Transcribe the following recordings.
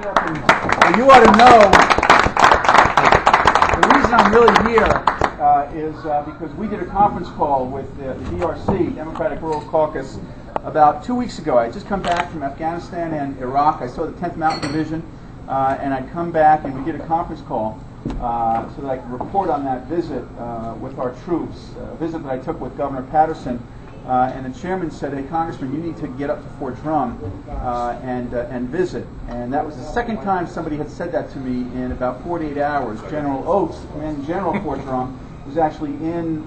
Well, you ought to know the reason I'm really here is because we did a conference call with the DRC, Democratic Rural Caucus, about 2 weeks ago. I had just come back from Afghanistan and Iraq. I saw the 10th Mountain Division, and I'd come back and we did a conference call so that I could report on that visit with our troops, a visit that I took with Governor Patterson. And the chairman said, "Hey, Congressman, you need to get up to Fort Drum and visit." And that was the second time somebody had said that to me in about 48 hours. General Oates, Commanding General of Fort Drum, was actually in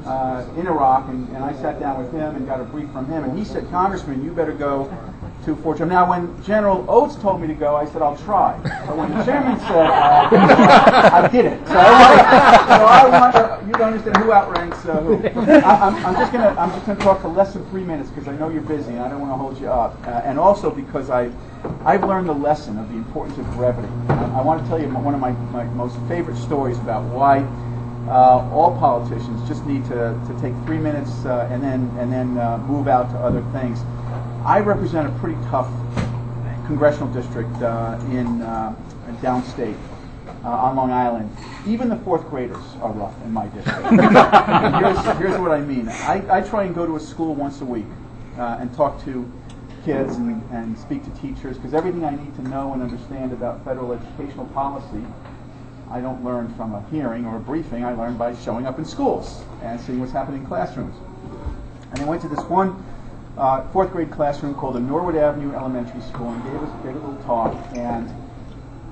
Iraq, and I sat down with him and got a brief from him. And he said, "Congressman, you better go to Fort Drum." Now, when General Oates told me to go, I said, "I'll try." But when the chairman said, I did it. So I want you to understand who outranks who. I'm just going to talk for less than 3 minutes because I know you're busy and I don't want to hold you up. And also because I've learned the lesson of the importance of brevity. I want to tell you one of my most favorite stories about why all politicians just need to take 3 minutes and then move out to other things. I represent a pretty tough congressional district in downstate on Long Island. Even the fourth graders are rough in my district. Here's what I mean. I try and go to a school once a week and talk to kids and speak to teachers, because everything I need to know and understand about federal educational policy I don't learn from a hearing or a briefing. I learn by showing up in schools and seeing what's happening in classrooms. And I went to this one fourth grade classroom called the Norwood Avenue Elementary School and gave a little talk. And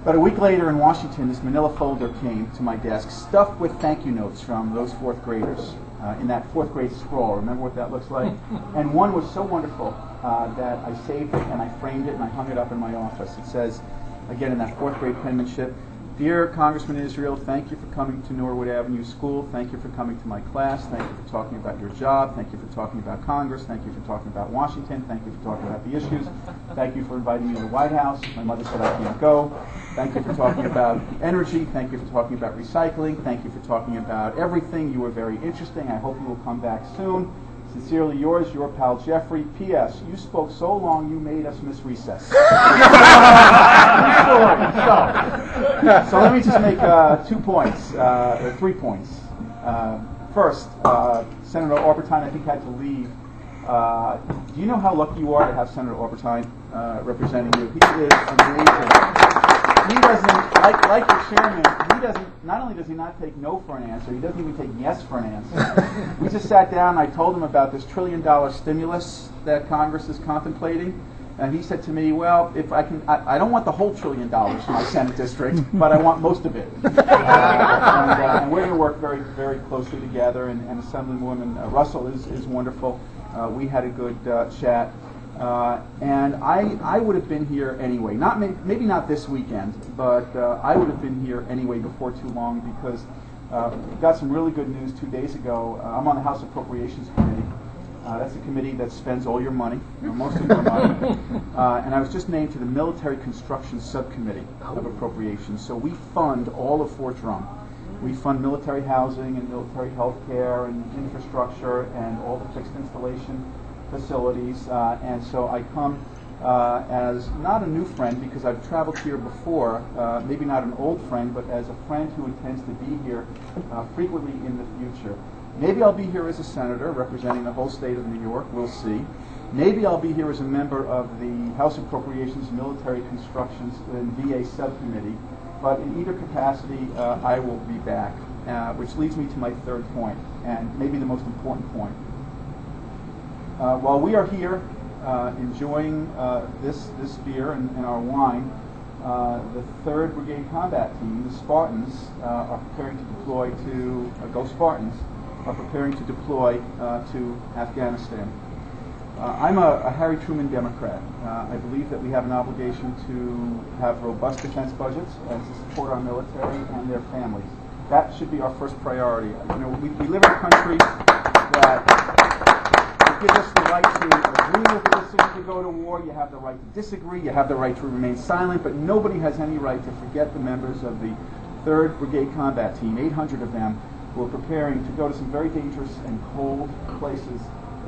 about a week later in Washington, this manila folder came to my desk stuffed with thank you notes from those fourth graders in that fourth grade scroll. Remember what that looks like? And one was so wonderful that I saved it and I framed it and I hung it up in my office. It says, again in that fourth grade penmanship, "Dear Congressman Isreal, thank you for coming to Norwood Avenue School. Thank you for coming to my class. Thank you for talking about your job. Thank you for talking about Congress. Thank you for talking about Washington. Thank you for talking about the issues. Thank you for inviting me to the White House. My mother said I can't go. Thank you for talking about energy. Thank you for talking about recycling. Thank you for talking about everything. You were very interesting. I hope you will come back soon. Sincerely yours, your pal Jeffrey. P.S. You spoke so long you made us miss recess." So let me just make 2 points, or 3 points. First, Senator Aubertine, I think, had to leave. Do you know how lucky you are to have Senator Aubertine representing you? He is amazing. He doesn't, like the chairman, not only does he not take no for an answer, he doesn't even take yes for an answer. We just sat down and I told him about this $1 trillion stimulus that Congress is contemplating. And he said to me, "Well, if I can, I don't want the whole $1 trillion for my Senate district, but I want most of it." And we're going to work very, very closely together. And Assemblywoman Russell is wonderful. We had a good chat. And I would have been here anyway. Maybe not this weekend, but I would have been here anyway before too long, because we got some really good news 2 days ago. I'm on the House Appropriations Committee. That's the committee that spends all your money, most of your money. And I was just named to the Military Construction Subcommittee of Appropriations. So we fund all of Fort Drum. We fund military housing and military health care and infrastructure and all the fixed installation facilities. And so I come as not a new friend, because I've traveled here before, maybe not an old friend, but as a friend who intends to be here frequently in the future. Maybe I'll be here as a senator representing the whole state of New York. We'll see. Maybe I'll be here as a member of the House Appropriations Military Constructions and VA Subcommittee. But in either capacity, I will be back, which leads me to my third point, and maybe the most important point. While we are here enjoying this beer and our wine, the 3rd Brigade Combat Team, the Spartans, are preparing to deploy to, Go Spartans, are preparing to deploy to Afghanistan. I'm a Harry Truman Democrat. I believe that we have an obligation to have robust defense budgets and to support our military and their families. That should be our first priority. You know, we live in a country that gives us the right to agree with the decision to go to war. You have the right to disagree. You have the right to remain silent. But nobody has any right to forget the members of the 3rd Brigade Combat Team, 800 of them, who are preparing to go to some very dangerous and cold places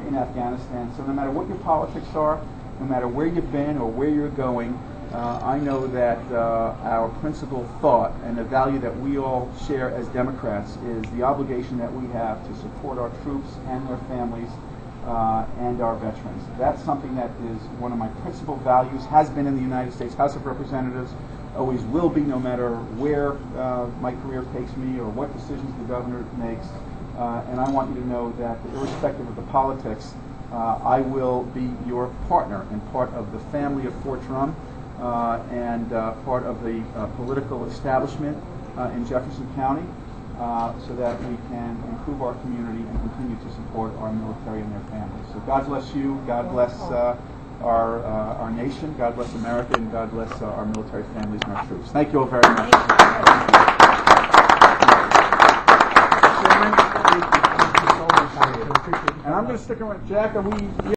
in Afghanistan. So no matter what your politics are, no matter where you've been or where you're going, I know that our principal thought and the value that we all share as Democrats is the obligation that we have to support our troops and their families and our veterans. That's something that is one of my principal values, has been in the United States House of Representatives, always will be, no matter where my career takes me or what decisions the governor makes. And I want you to know that irrespective of the politics, I will be your partner and part of the family of Fort Drum and part of the political establishment in Jefferson County so that we can improve our community and continue to support our military and their families. So God bless you, God bless our nation, God bless America, and God bless our military families and our troops. Thank you all very much. And I'm going to stick around. Jack, are we...